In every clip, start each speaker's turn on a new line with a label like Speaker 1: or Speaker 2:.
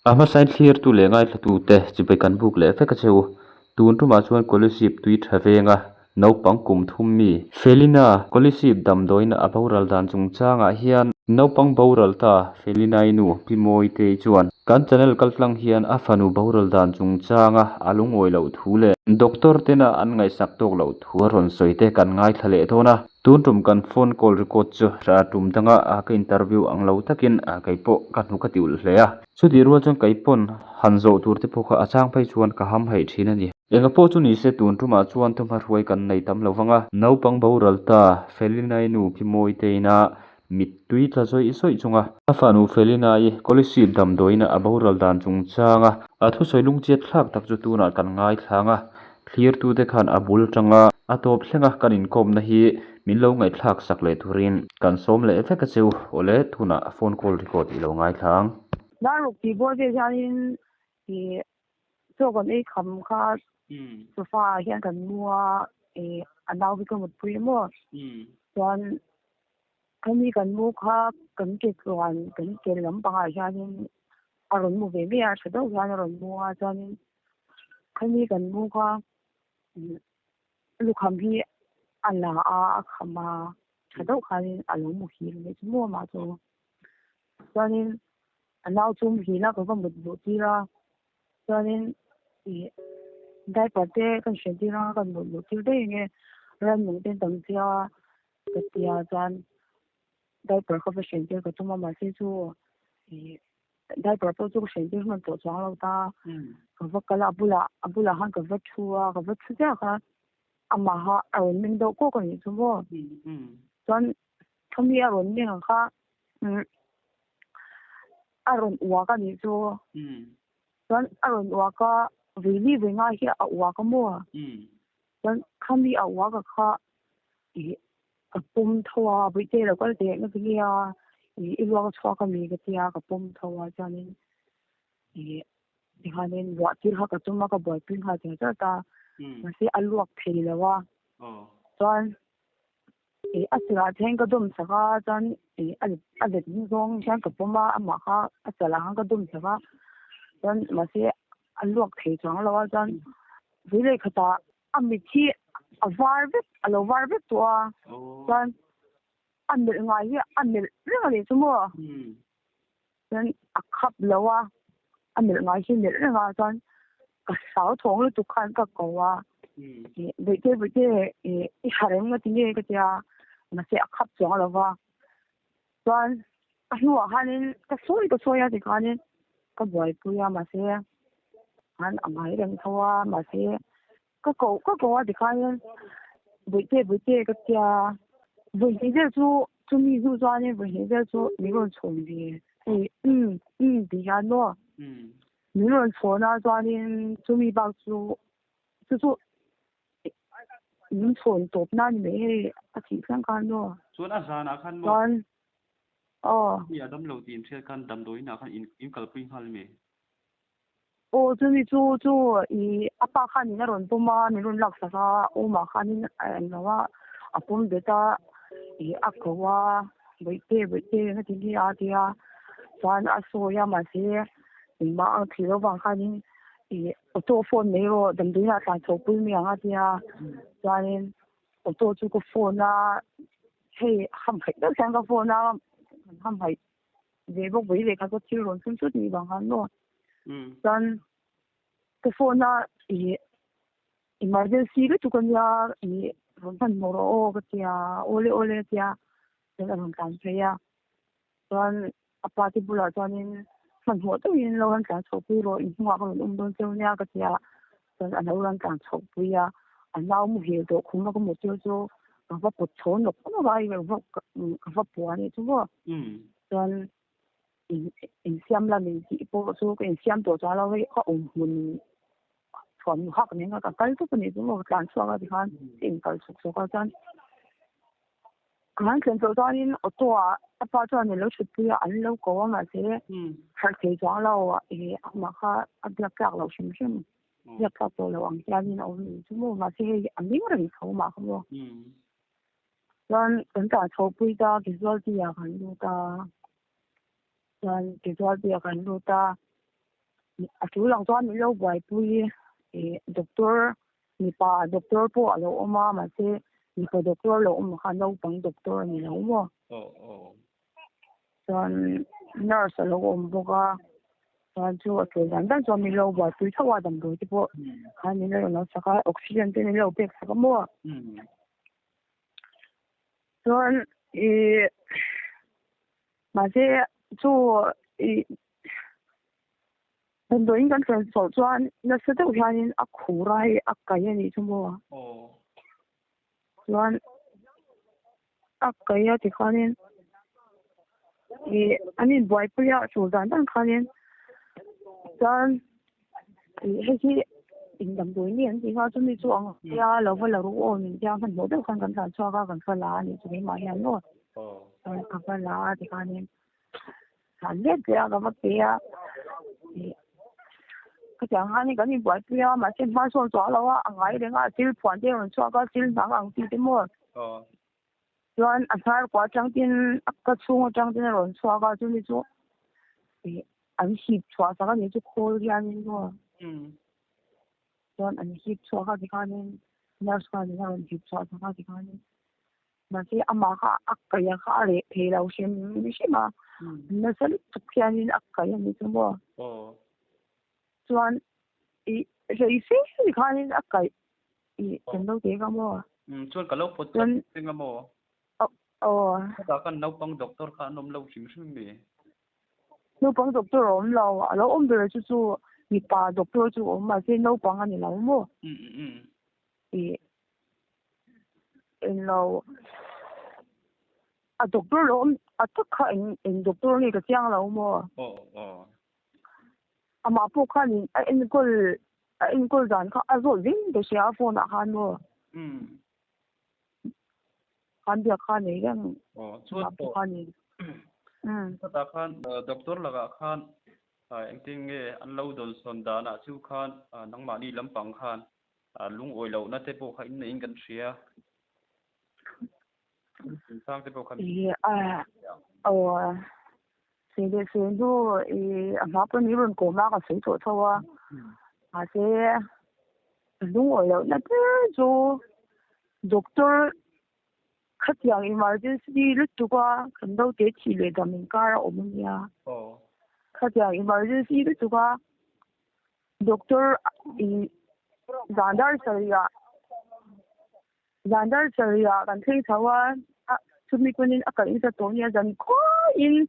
Speaker 1: ama sign clear tu le ngai thla tu te chipe kan buk le feka cheu tun tuma chuan scholarship tui tha venga naupang kum thum mi felina scholarship damdawiin a boral dan chung changah hian naupang boral ta felina inu pimawi te chuan kan channel kal tlang hian a fanu boral dan chung changa a lungawi lo thu le doctor tena an ngai sak tok lo thu a rawn sawi te kan ngai thla le thawna tun tum kan phone call record chu ra tum danga a ka interview ang lo takin a kai pawh ka hnu ka tiul hle a chuti rual chuan kai pon han zo tur te pawh kha achang phei chuan ka ham hei thin ani enga pawh chu ni se tun tuma chuan thuma hruai kan nei tam lo wanga naupang boral ta felina inu pimawi te ina mit tui tla zawih zawih chunga a fanu felina i scholarship damdawiin a boral dan chung changa a thu sawi lungchiat thlak tak chu tunah kan ngai thlanga clear tu te khan a bul tanga a tawp thlenga kan inkhawm na hi min lo ngai thlak sak le turin kan sawm le veka cheu ole thuna phone call record i lo ngai thlang
Speaker 2: Daruk ti bo je janin ti so kon ei kham kha sofa hian kan mua anaw bi ko mut pui mo chuan kami kan mu kha kan ke chuan kan ke lam panga janin aron mu ve me a thado jan aron mu a chuan kami kan mu kha lu kham hi ala a khama thado khanin alo mu hi le chu ma chu chuanin anaw chum hi na ko mut bu ti ra chuanin dai parte kan shen ti ra kan bu ti de nge ran mu ten tang tia ka tia jan dai per ko shen ti ko tuma ma se chu dai per to chu shen ti man to chang lo ta ko va kala abula han ko va chu ja ka ama ha aron min do ko ni chu mo chuan thami aron ni kha aron wa ka ni chu chuan aron wa ka veli venga hi a wa ka mo chuan khami a wa ka kha ka pum thawa bui te lo kal te na bi ya i lo ka chwa ka mi ka tia ka pum thawa chuanin hanin wa tir ha ka tuma ka boy pin ha te ta ma se aluak thei lawa chuan asira theng ka dum saka chuan alet ni zong hian ka puma ama kha achala han ka dum saka chuan ma se aluak thei chang lawa chuan vile khata ami thi avar vet to chuan anil ngai hi anil ringa le chumo chuan akhap lawa anil ngai hi nil ringa chuan ka sao thong lu tu khan ka kowa bete i harem nga tinge ka tia ma se akhap chang lawa chuan a hnuwa hanin ka soya ti khanin ka boy puya ma se han amai reng thawa ma se ka ko wa ti khanin bete ka tia vui je chu mi zu chuanin vui je chu mi ron chhom bi bi ya no mi ron chhona chuanin chu mi ba chu min chhon top na ni me a chi sang kan no
Speaker 1: chuan a zana khan mo
Speaker 2: chuan
Speaker 1: mi adam lo tin thel khan damdawiin a khan in kalpui hal me
Speaker 2: chu mi chu i apa khan ni ron puma ni ron lak saka o ma khanin an lawa apum beta i akwa bete na ti a tia chuan a soya ma se ma ang thilo wang khanin auto phone nei ro damdawiin a tlan chho pui mi anga tia chuanin auto chu ko phone na hei ham hai da sang ka phone na ham hai ve bo boi le ka ko thil ron chun chu ni wang han no chuan cái phone na emergency cái tu con ya ron ban mo ro cái tia ole tia cái ron kan che ya chuan apa ti bula chuanin man ho to in lo ran kan chho pi ro in hwa ko don cheu nya ka tia chuan an lo ran kan chho pi ya an lau mu he do khum ko mo cheu chu ka va po chon no ko vai ka va po ani chu bo chuan in siam la min ti po chu ko in siam to cha lo ko mun thon hak ne nga ka kal tu ni chu mo tlan chwa di khan in kal su ka chan kan chen to in auto a pa chuan lo chut pi an lo ko ma se har ke cha lo ma kha a blak plak lo shim ya ka to lo ang ya ni no chu mo ma se a mi ro ni kho ma kho chuan kan ta chho pui ta result ya kan lu ta chuan result ya kan lu ta chú lòng cho mình lâu vài bụi doctor mi pa doctor po alo oma mà se mi pa doctor lo oma khan lâu bằng doctor ni lo mo chọn nurse lo om boga chọn chú cái rằng đang cho mình lâu vài bụi thao adam rồi thì po khan ni lo nó saka oxygen te ni lo pek saka mo chọn mà se chú很多人跟人手转，那是都看人啊苦啦，啊改呀你什么？转啊改呀，就看人，安尼不不了，就咱但看人，咱那些平常多年，地方准备做呀，老不老我人家很多都看跟咱做个跟发啦，你这边买呀咯，跟发啦，就看人，咱这这样个不对呀，cái chẳng hạn như cái gì vậy bây mà trên phát số cho lâu á ngày đến à tiêu khoản tiền rồi cho cái tiêu nặng ăn tiền thế mua rồi anh phải qua trang tiền cái số trang tiền rồi cho cái chỗ này chỗ anh ship cho cái này chỗ call ra nên mua rồi anh ship cho cái này nurse cái này anh ship cho cái này mà cái amma cái này thì lâu xemไม่ใช่mà nó sẽ thực hiện như cái này chỗ mua chọn rồi thì khá nên ác cái chân đâu thế cả mà
Speaker 3: chọn cái lâu phốt chân thế cả mà cái nấu bằng doctor khá nôm lâu xíu xíu đi
Speaker 2: nấu bằng doctor ôm lâu à lâu ôm được chú mi pa doctor chú ôm mà cái nấu bằng anh lâu mà lâu à doctor lâu tất cả anh doctor này cái tiếng lâu mà mà bố khăn anh cô dàn khá rồi vinh để xe phone à han mà han được khăn này cái mà bố khăn này
Speaker 3: ta khăn doctor là khăn anh tin nghe anh lâu đồn son đà na siêu khăn nắng mà đi lắm bằng khăn lung oi lâu na thế bố khăn này gần xe sang thế bố khăn现在是都阿爸你们过那个水做错啊，而且弄我了那个就 doctor 看讲 emergency 了多个看到得起来的民间我们呀，看讲 emergency 了多个 doctor zandar saya kan thấy sao à chúng mình cũng nên ở cái chỗ tổ nhà dân có in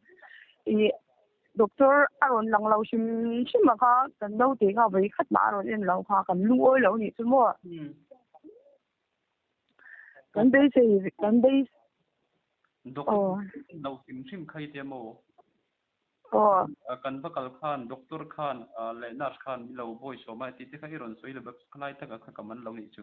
Speaker 3: doctor aron lang lau sim mà kha kan đâu te kha vai khat ma ron en lau kha kan lu oi lau ni chu mo kan dei doctor lau sim khai te mo kan bakal khan doctor khan le nurse khan lau boy so mai ti te khai ron soi le bak khlai ta ka kaman lau ni chu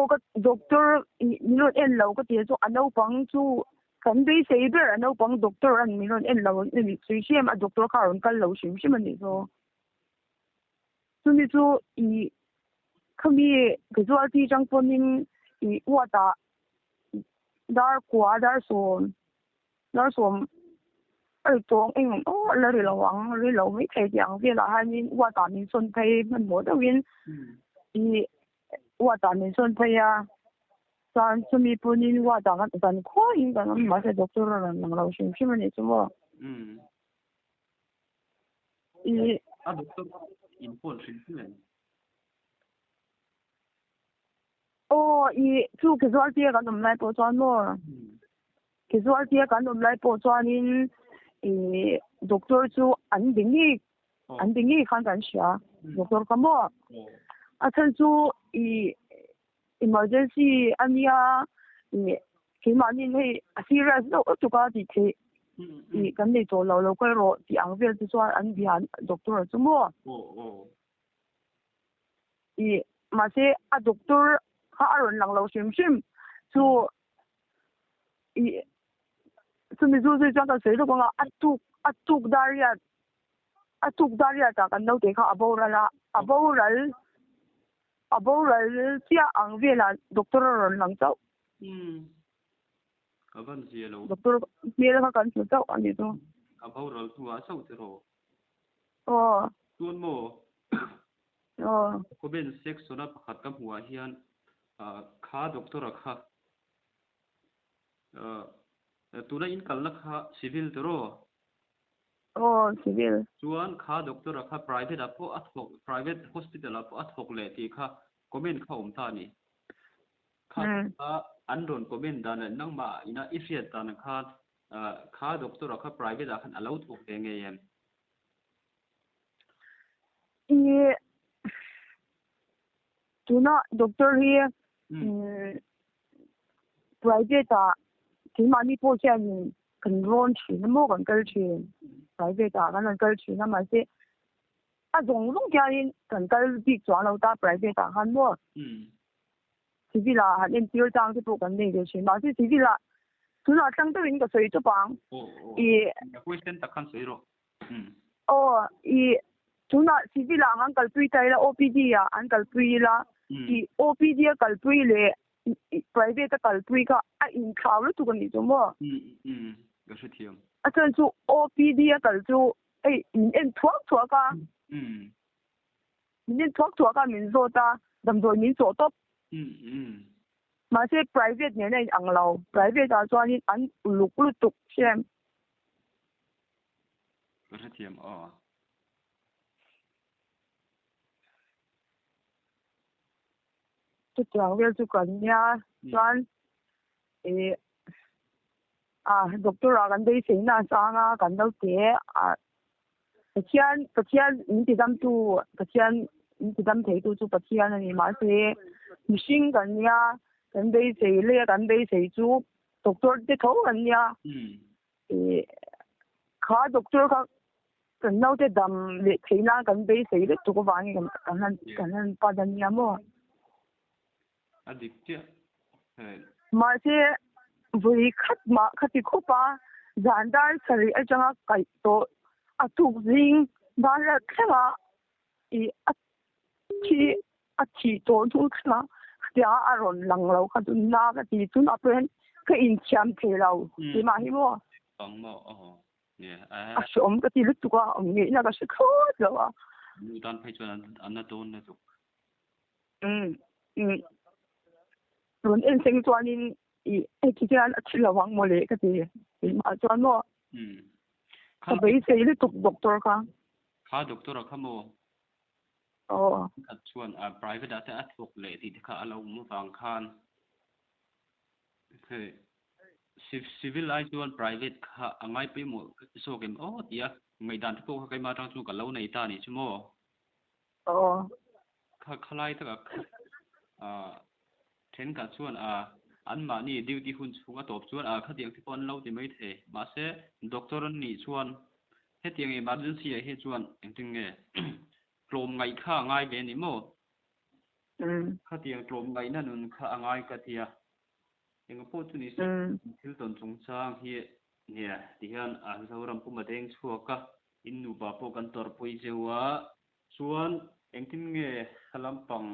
Speaker 2: cái doctor ni ron en lau ka te chu anau pang chu kan dei sei ber anau pang doctor an mi ron en lau ni chui siam a doctor kha ron kal lau sim sim ni so chu ni chu khami ke zo ti jang ponin wa ta dar kwa dar som ai tong eng la ri lawang ri lo mi thai yang ve la han min wa ta min son thai man mo da win wa ta min son thai ya san sumi ponin wa ta kan ko in kan ma se doctor ran nang lo sim sim ni chu mo
Speaker 3: doctor in phone sim sim
Speaker 2: chu ke zo ti ka nom lai po chuan mo ke zo ti ka nom lai po chuan in doctor chu an ding ni khan kan sha doctor ka mo a chan chu emergency ania ke ma ni nei serious do tu ka ti the kan nei to lo ko ro ti ang vel chu chuan an bian doctor chu mo ma se a doctor kha aron lang lo sim sim chu chu mi zu chang ka sei lo nga atuk daria ta kan no te kha aboral tia ang vela doctor ron lang chau
Speaker 3: aban sia lo
Speaker 2: doctor me la kan chu chau ani to
Speaker 3: aboral tu a sau te ro
Speaker 1: tuan mo comment section na pakhat ka hua hian kha doctor kha tuna in kalna kha civil tero
Speaker 3: civil
Speaker 1: chuan kha doctor kha private apo athok private hospital apo athok le ti kha comment kha ta ni kha andron comment dan nang ma ina ifriat tan kha doctor kha private a khan allow thok te nge yan
Speaker 3: tuna doctor hi private a thì mà đi po chen cần ron chi na mo kan kal chi private a kan kal chi na ma se a zong long kya in kan kal bi chwa lo ta private a han mo civil a han in tiêu chang ti po kan nei de chi ma se civil a tuna tang to in ka soi to pang
Speaker 1: question ta khan soi ro
Speaker 3: tuna civil a han kal pui tai la OPD a an kal pui la OPD a kal pui le private kal pui ka a in khao lu tu kan ni mo
Speaker 1: ga shi thiam
Speaker 3: a chen chu OPD a kal chu in en thuak ka min thuak ka min zo ta dam doi min zo top ma se private ne nei ang lo private a chuan in an luk lu tuk sem
Speaker 1: ga shi thiam
Speaker 3: chu trang vel chu kan nya chuan doctor a kan dei sei na changa kan lo te pathian in ti dam tu pathian in ti dam thei tu chu pathian ani ma se mishing kan nya kan dei sei le kan dei sei chu doctor te tho kan nya kha doctor ka kan no te dam le thei na kan dei sei le tu ko wangi kan han pa dan nya mo
Speaker 1: adiktia
Speaker 3: ma se vui khati khopa zandar sari ajanga kai to atuk zing dara khela achi to tu khla ya aron langlo khatu na ka ti tun apen ka in cham thelo ti ma hi mo
Speaker 1: tong mo
Speaker 3: a som ka ti lutu ka ngi na ka se kho lo
Speaker 1: nu dan phai chuan an na ton na chu
Speaker 3: ron en seng chuan in ki jan a thila wang mo le ka ti ma chuan mo ka bei sei le tuk doctor ka
Speaker 1: kha doctor kha mo chuan private ata athok le ti kha alo mu wang khan civil ai chuan private kha angai pe mo so kem tia ngai dan ko kha kai ma tang chu ka lo nei ta ni chu mo khalai ta then ka chuan an ma ni duty hun chunga top chuan khatiang ti pon lo ti mai the ma se doctor an ni chuan hetiang emergency he chuan engting nge klom ngai kha ngai ve ni mo khatiang klom ngai na nun kha angai ka tia enga po tu ni se thil ton chung chang hi nia ti hian zoram pu ma deng chuaka in nu ba po kan tor pui jewa chuan engting nge halampang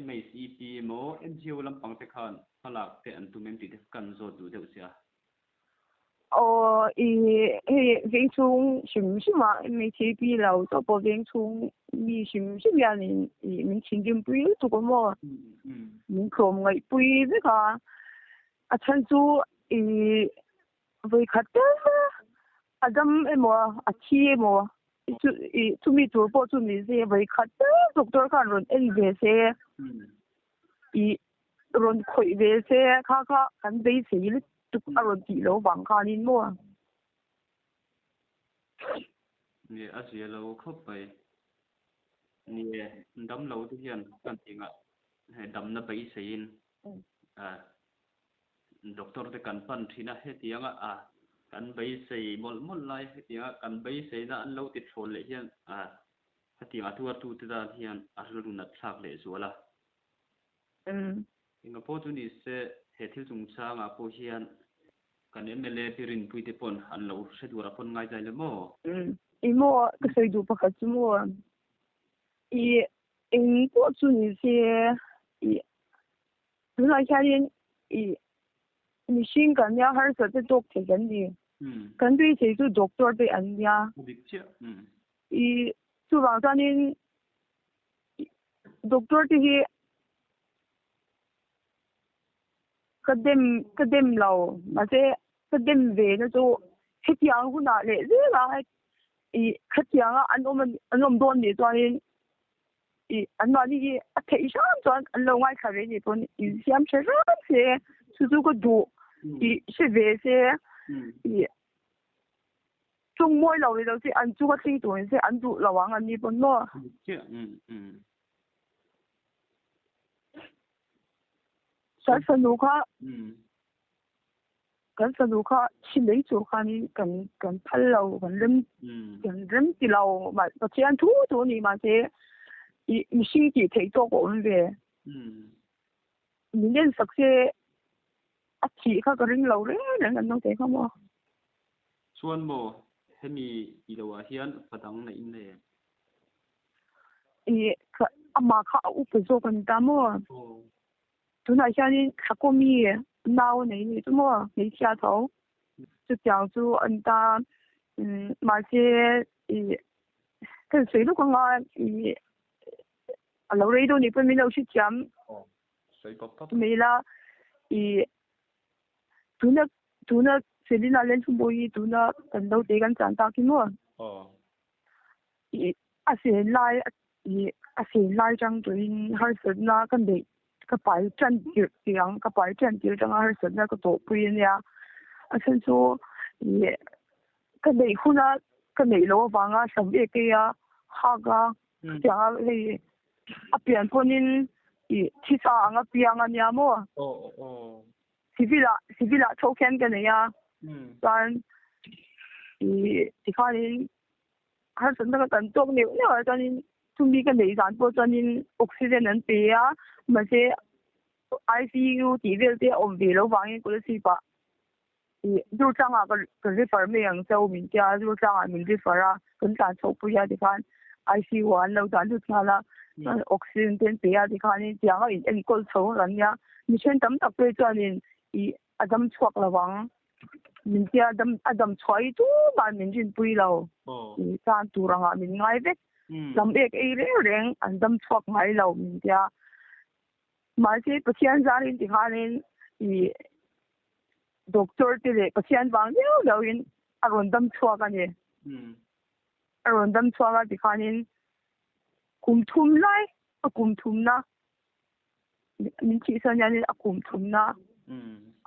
Speaker 1: MACP mo NGO lampang te khan halak te an tumen ti kan zo du deuh sia
Speaker 3: veng chung sim sima MACP lo to po veng chung mi sim ya ni min chin dim pui tu ko mo min krom ngai pui ve ka a chan chu voi khat adam emo a chi emo tu mi tur po tu mi se voi khat doctor kan ron en ve se ron khoi ve se kha kan dei se le tu a ron ti lo wang kha nin mo
Speaker 1: ni a sia lo khop pai ni dam lo tu hian kan tinga he dam na bai se in doctor te kan pan thina he tianga kan bai se mol lai he tianga kan bai se na an lo ti thol le hian hatianga tu te da hian arlu na thak le zuala inga po tu ni se he thil chung changa po hian kan MLA pirin puite pon an lo sedura pon ngai dai le mo
Speaker 3: imo ka sei du pa ka chu mo in po chu ni se na khalin machine kan ya har sa te dok the kan ni kan dui se chu doctor te an ya chu wang chuanin doctor ti hi kadem lo ma se kadem ve na chu hetiang huna le zela i khatianga anom don ni chuanin i anmani a thei shan chuan an lo ngai khare ni pon i siam che ran se chu ko du i se ve se i chung moi lo lo se an chu ka ting tu se an du lawang an ni pon no sa sanu kha kan sanu kha chinei chu kha ni kan phal lo kan rem ti lo ma pa chian thu ni ma se i mishing ti thei to ko ve min sak se a chi kha ka ring lo re nang an nong te kha mo
Speaker 1: chuan mo hemi i lo a hian padang na in le
Speaker 3: i ama kha u pe zo kan ta mo tuna hianin khakomi nao nei ni tu mo nei chia tho chu chiang chu an ta ma se i kan sei lu ko nga i alo rei do ni pe mi lo chi cham
Speaker 1: sei pop pop
Speaker 3: me la i tuna selina len chu boi tuna kan do te kan chan ta ki mo i a se lai chang tu in har se na kan de ka pai chan tiang ka pai chan tir chang har se na ka to pui ya a sen chu i ka nei khuna ka nei lo wanga sam e ke ya ha ga ya le a pian ponin i thi sa anga piang anya mo sivila choken ka ne ya dan i tikhanin har se na ka tan tok ne ne tan tumi ka nei zan po chanin oxygen an pe ya ma se ICU ti vel te om ve lo wangin ko si pa i du changa ka refer me ang chau min kya du changa min refer a kan ta chau pu ya dikhan ICU an lo dan du chala oxygen ten pe ya dikhan ni tianga in en kol chau ran ya mission tam tak pe chanin i adam chuak lawang min kya adam choi tu ba min jin pui lo i san tu ranga min ngai ve lam ek e reng an dam chuak ngai lo min kya ma se pathian zarin dikhanin i doctor te le pathian wang lo in aron dam chuak ani aron dam chuak a dikhanin kum thum lai a kum thum na min chi san yani a kum thum na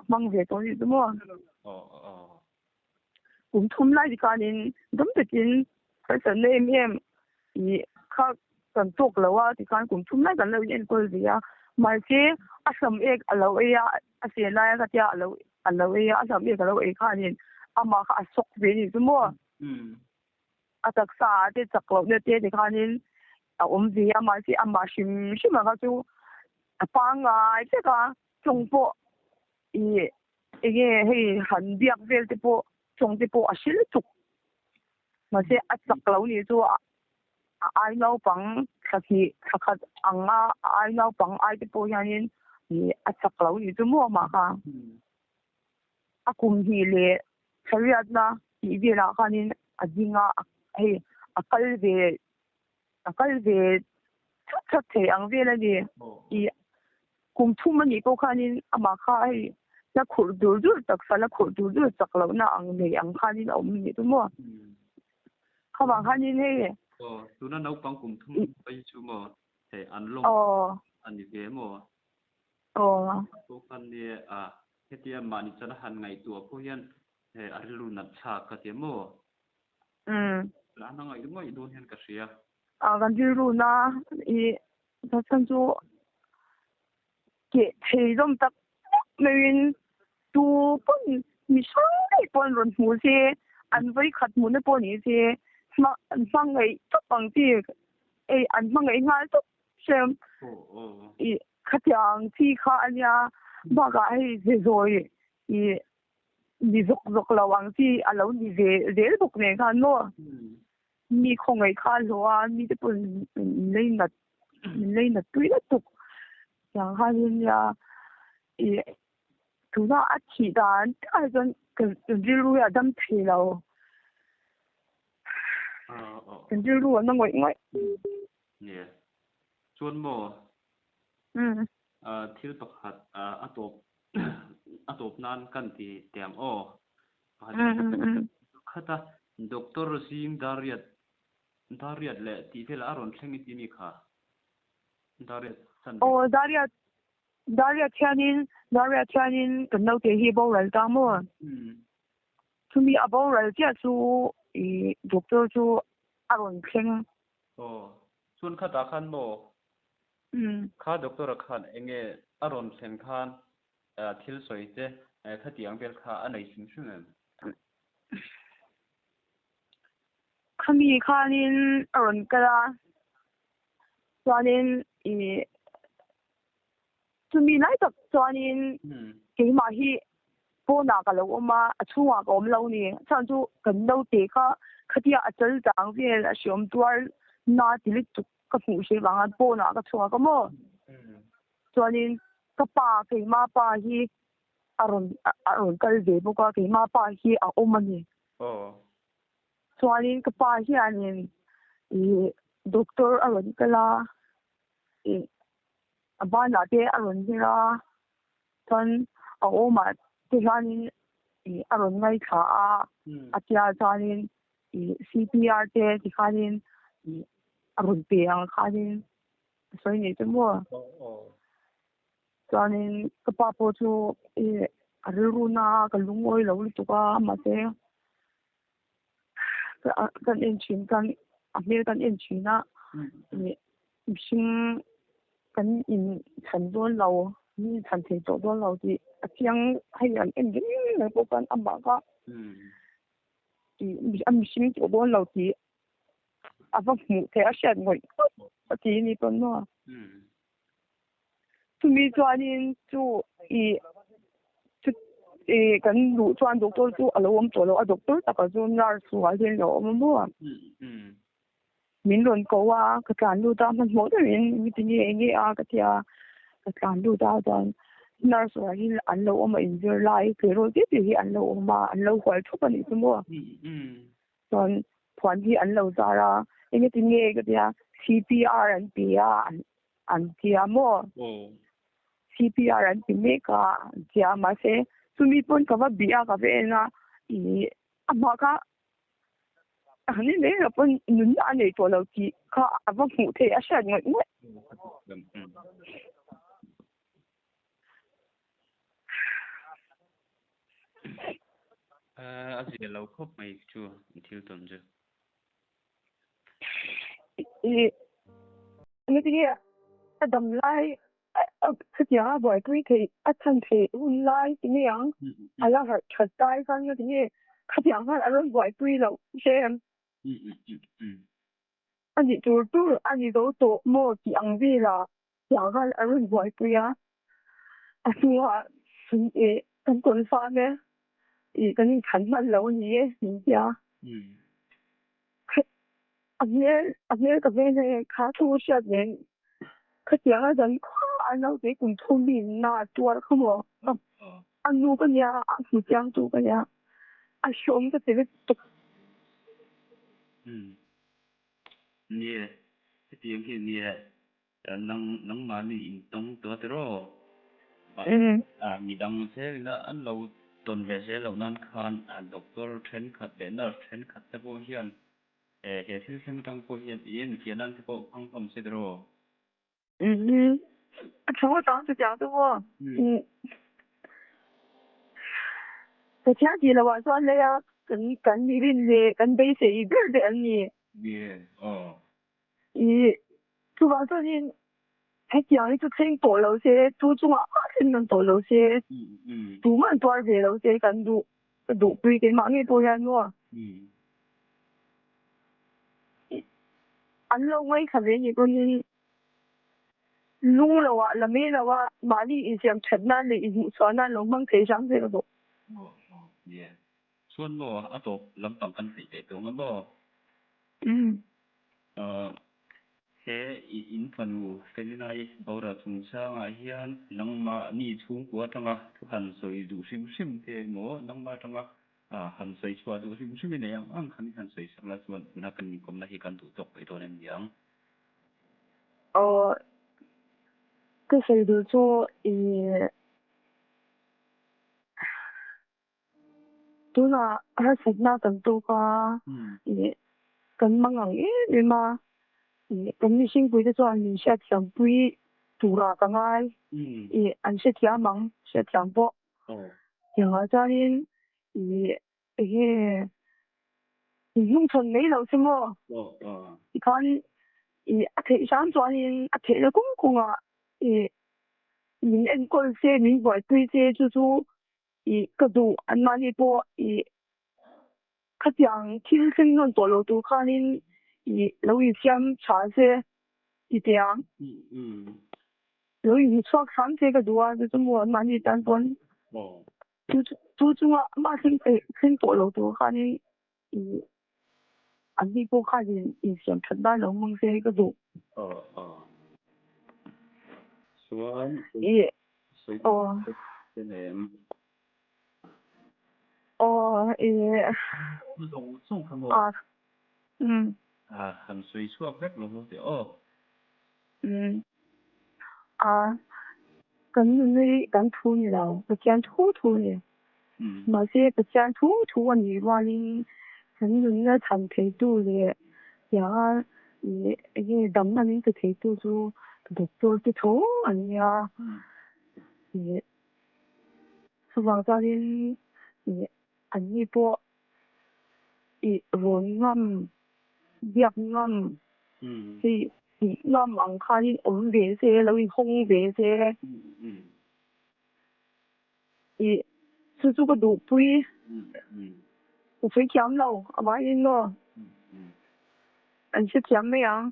Speaker 3: mang ve to ni mo kum thum lai dikhanin dam tekin person name em i kha kan tok lawa dikhan kum thum lai kan lo in kol dia mai se asam ek alo ya ase lai ka tia alo ya asam ek alo e khanin ama kha sok ve ni mo atak sa te chaklo ne te dikhanin a vi ama si ama shim ga chu apanga che ka chongpo i ege hei han biak vel te po chong te po asil tuk ma se achaklo ni chu ai nau pang khat anga ai nau pang ai te po yanin i achaklo ni chu mo ma ka akum hi le thariat na i ve la khanin adinga hei akal ve chat the ang ve la ni i kum thum ni ko khanin ama kha hei na khur dur tak sala khur dur chaklo na ang nei ang khanin om ni tu mo khawa khanin hei
Speaker 1: tu na nau pang kum thum pai chu mo he an long an ni ve mo ko kan ni a hetia mani chana han ngai tu ko hian he arilu na cha ka te mo la na ngai ngoi don hian ka sia
Speaker 3: a kan diru na i ta san chu ke thei dom tak mein tu pon mi sang dei pon ron mu se an vai khat mu ne pon ni se mang ngai to pang ti e an mang ngai ngal to sem i khatyang thi kha anya ba ga ai ze zoi i ni zok lawang ti alo ni ve buk ne kha no mi khongai kha lo a mi te pon lein na tui la tuk yang hanin ya i tuna a chi dan a jon kan riru ya dam thelo เป็นชื่อรู้นั่งไว้ไว้
Speaker 1: เนี่ยส่วนโมที่ประคัดอัตบ อัตบนั้นกันที่เตรียมข้าตาด็อกเตอร์ซิงดาริยัดเละที่เวลาอารมณ์เช่นนี้มีค่ะดาริยัดสัน
Speaker 3: โอ้ดาริยาเทียนินกันเราเตะฮีบอลเลยตามมั้งทุมีอบอลเลยที่จู่ด็อกเตอร์จู่อารมณ์เช่น
Speaker 1: ส่วนข้าตาขันโมข้าด็อกเตอร์ขันเองอารมณ์เช่นขันทิลสวยเจ้ข้าที่ยังเป็นข้าอันไหนสิ่งซึ่ง
Speaker 3: ข้ามีข้านินอารมณ์กระจวนนินทุมีไหนกับจวนนินกี่มาฮีโบนักแล้วมาช่วงก็ไม่เล่านี่ฉันจู่กันเราเตะข้าที่อาจจะจังเวียนชมตัวน่าจะลิตุก็หูเสียบางโบนักก็ช่วงก็มั้งจวนนินก็ป่ากี่มาป่าฮีอารมณ์ก็เลยบุกกี่มาป่าฮีอมันนี่ส่วนนี้ก็ป่าฮีอันนี้ด็อกเตอร์อารมณ์ก็ละบ้านเราเตะอารมณ์ก็ละตอนมาที่ร้านนี้อารมณ์ไม่ขาอาจารย์นี้CPR เตะที่ร้านนี้อารมณ์เปลี่ยนร้านนี้ส่วนนี้จะมั่วส่วนนี้ก็ป่าพูดจู่อารูน่าก็ลุงโอยเราลิตุก้ามาเตะกันเอ็นชินกันอเมริกันเอ็นชินนะชิงกันอินฉันโดนเรานี่ฉันเทโดนเราที่เสียงให้ยันเอ็นยิ่งเลยพวกกันอันบ้าก็อันชิงโดนเราที่ว่าหมูเทอาเชียนหน่อยที่นี่เป็นว่าทุมีจวนนี้จู่กันรู้จวนด็อกเตอร์จู่อะไรวะตัวเราด็อกเตอร์แต่ก็จู่น่าสู้อะไรเราไม่รู้มินหลวนก็ว่าการดูตามมันหมดเลยมิตรนี้เองก็ที่การดูตามตอนน่าสู้อะไรอันเราไม่อินเดียไลฟ์คือเราที่ที่อันเรามาอันเราควายทุกคนนี่สมมติตอนผ่านที่อันเราจะระเองที่นี้ก็ที่ CPR อันเปียอันที่มั่ว CPR อันที่ไม่ก็ที่มาเสสุมีปุ่นก็ว่าเบียก็เป็นนะมาก็อันนี้เนี่ยก็เป็นนุ่นอันนี้ตัวเราที่ก็ว่าหมูเทอาเชียนเงี้ย
Speaker 1: อาจจะเราครบไม่ชัวร์ที่ต้นจะ
Speaker 3: อันนี้ที่ดำไล่คือที่บ่อยคุยที่ทันทีหุ่นไล่ที่นี่ยังอะไรก็ชัดใจกันก็ที่นี่คือที่ยังอารมณ์บ่อยคุยเราเช่นอันนี้จู่อันนี้都没讲的了讲看而不会对啊อันนี้ว่าสิ่งกันคนฟ้าเนี่ยกันขันมันแล้วนี่สิ่งที่อันนี้ก็เป็นขาทุกอย่างเนี่ยคือที่ว่า人夸อันเรา对คน聪明那多了可么อันนู้นก็เนี่ยผู้จ้างตัวก็เนี่ยอันชมก็จะได้ตก
Speaker 1: เนี่ยที่ยังที่เนี่ยนังมานี่ตรงตัวที่รอมีดังเสียแล้วอันเราตนเวเสียเหล่านั้นคันด็อกเตอร์เทรนขัดเป็นนักเทรนขัดแต่พวกเฮียนเหตุที่เส้นทางพวกเฮียนเขียนนั่นที่พวกพังคำเสียรอ
Speaker 3: 从我当时讲的我在前期了我说那样跟你的跟被谁一边的你主要是你还讲你就听多了些注重现能多了些读满多少些了些跟读对给忙的多人我อันเราไม่ขัดเลยนี่ก็นี่รู้แล้วว่าแล้วไม่แล้วว่ามานี่อีเสียงฉันนั่นเลยอีสอนนั่นลงมั่งเทชังเสียแล้ว
Speaker 1: ส่วนบ่อะตบลำต่ำกันสิตรงนั้นบ่เฮอินฟันวูเฟลินายบาราทุงช่างเฮียนนังมานี่ทุ่งกัวทั้งทุกหันสวยดูซิมเทโมนังมาทั้ง han sei chua du sim sim ne yang ang han sei sak la chuan na kan kom na hi kan tu tok pe to nem yang
Speaker 2: 个谁都做也都那还是那等多个也跟忙啊也对嘛也跟你辛苦的做你下天对读了刚刚也俺是天忙是天不然后这里也也农村没有什么你看也啊铁山转人啊铁了公公啊也民恩过些民外对些就是伊个度安那里波伊，他讲听声论多路都看恁伊老一想查些伊这样，老一说看这个度啊，就是我蛮一单分，就是我马上听多路都看恁伊，安尼波看恁伊想承担龙门些个度，伊，
Speaker 1: 真係送佢我很水出叻咯啲
Speaker 2: 跟那跟土你了，不讲土的，那些不讲土啊，你话你跟人家谈态度的，然后你当那你的态度就做的错啊你啊，你是往这里你安尼波，你混暗白暗，是。那忙看啲紅白色，老係紅白色。伊是做個路杯。有水減咯，阿媽應咯。人識減咩啊？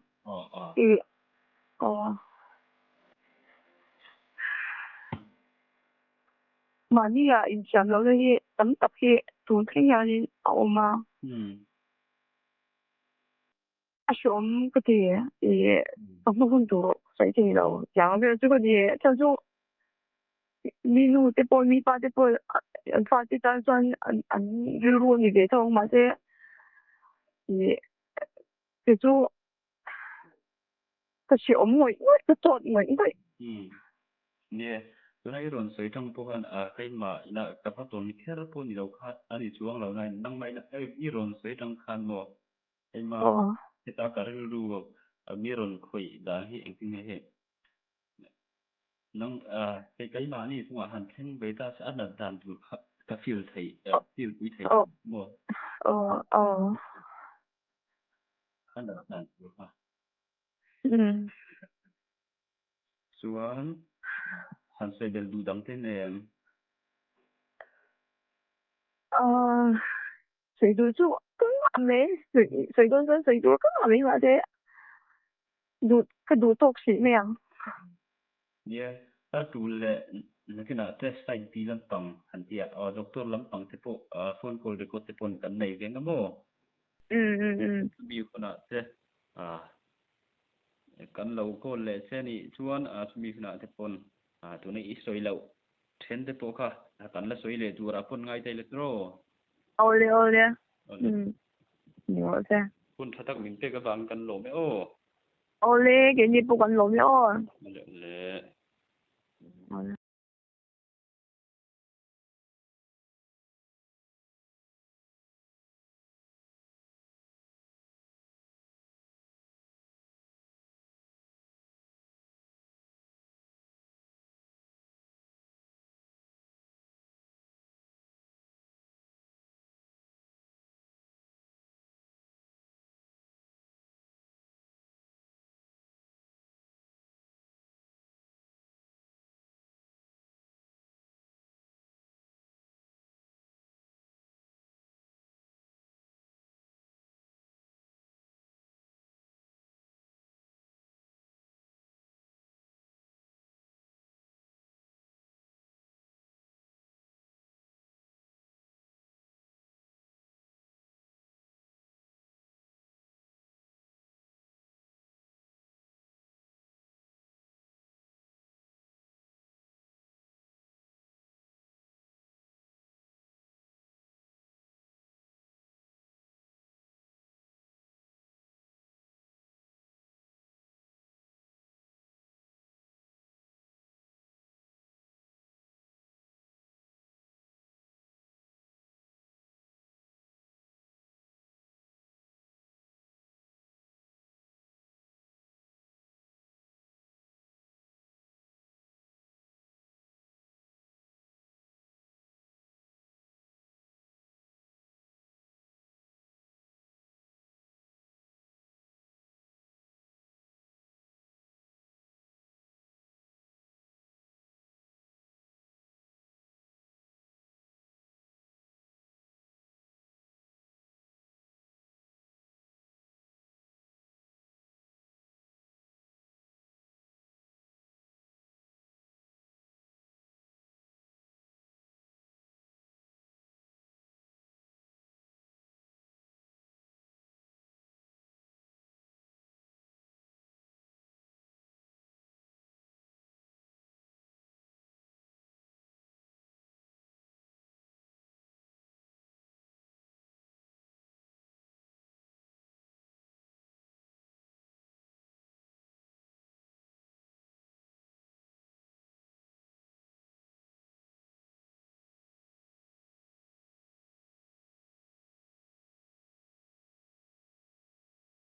Speaker 2: 萬一啊，人減落去，等特去，仲聽下人拗嘛。熊个的也不很多水晶了，然后这个的叫做米露的波米巴的波，发的单算日落你别头嘛这也叫做个小妹，我个多妹个。
Speaker 1: เนี่ยตัวนั้นรอนสวยทั้งพวกนั้นใครมาน่ะกับพระตนแค่ละพวกนี้เราคาดอันนี้ช่วงเราไงนั่งไม่นะนี่รอนสวยทั้งคันบ่ไอ้มาที่ตาการรู้ว่ามีรอนคุยได้ให้เองที่นี่นั่งใกล้ๆมานี่สมมติหันเพ่งไปตาสะอาดด่านดูกับฟิลไทยฟิลวิทยบ่อันด่านดูป่ะส่วนหันใส่เบลดูดังเต้นเอง
Speaker 2: 水都做更完美，水都跟水都更完美或者个都多是咩啊？
Speaker 1: เนี่ยถ้าดูแลนักกีฬาเทสไซตีลำปังหันที่ด็อกเตอร์ลำปังเทปโฟนคอลเรคอร์ดเทปนกันในเรื่องกันบ่มีคนเทกันเราก็เลยเช่นนี้ชวนมีคนเทปนตัวนี้อิสราเอลเทนเทปค่ะกันละสวยเลยดูรับคนง่ายใจเลยโต
Speaker 2: เอาเลย有噻
Speaker 1: คุณถ้าตักมินเตก็บางกันหลงไม่โอ้
Speaker 2: เอาเลยเดี๋ยวนี้不管老苗
Speaker 1: เลย